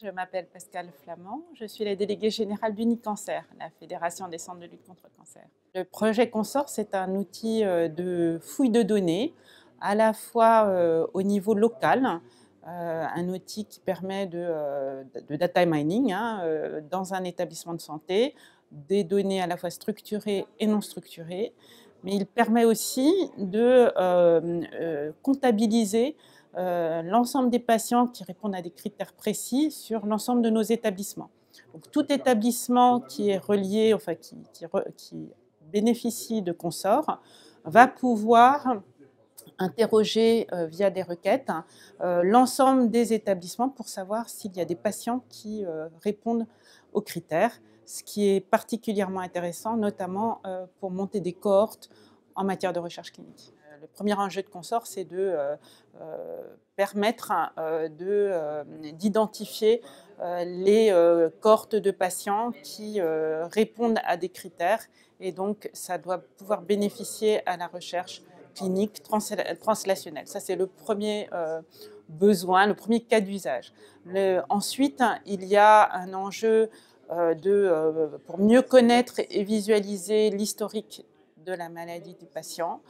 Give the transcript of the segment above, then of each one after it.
Je m'appelle Pascale Flamand, je suis la déléguée générale d'Unicancer, la Fédération des centres de lutte contre le cancer. Le projet Consort, c'est un outil de fouille de données, à la fois au niveau local, un outil qui permet de data mining dans un établissement de santé, des données à la fois structurées et non structurées, mais il permet aussi de comptabiliser l'ensemble des patients qui répondent à des critères précis sur l'ensemble de nos établissements. Donc, tout établissement qui est relié, enfin qui bénéficie de Consort, va pouvoir interroger via des requêtes l'ensemble des établissements pour savoir s'il y a des patients qui répondent aux critères, ce qui est particulièrement intéressant, notamment pour monter des cohortes en matière de recherche clinique. Le premier enjeu de Consort, c'est de permettre d'identifier les cohortes de patients qui répondent à des critères, et donc ça doit pouvoir bénéficier à la recherche clinique translationnelle. Ça, c'est le premier besoin, le premier cas d'usage. Ensuite, il y a un enjeu pour mieux connaître et visualiser l'historique de la maladie du patient.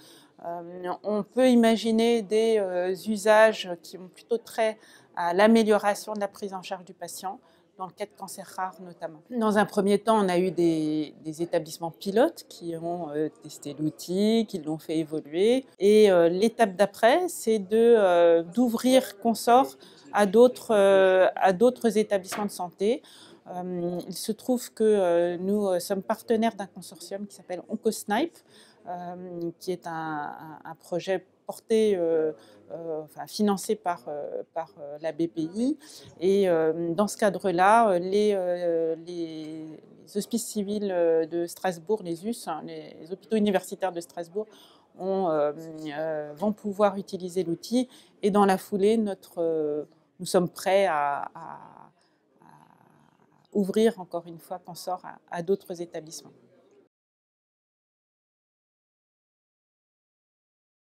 On peut imaginer des usages qui ont plutôt trait à l'amélioration de la prise en charge du patient, dans le cas de cancers rares notamment. Dans un premier temps, on a eu des établissements pilotes qui ont testé l'outil, qui l'ont fait évoluer. Et l'étape d'après, c'est d'ouvrir Consort à d'autres établissements de santé. Il se trouve que nous sommes partenaires d'un consortium qui s'appelle OncoSnipe, qui est un projet porté, financé par la BPI. Et dans ce cadre-là, les hospices civils de Strasbourg, les US, les hôpitaux universitaires de Strasbourg, vont pouvoir utiliser l'outil. Et dans la foulée, nous sommes prêts à ouvrir encore une fois Consort à d'autres établissements.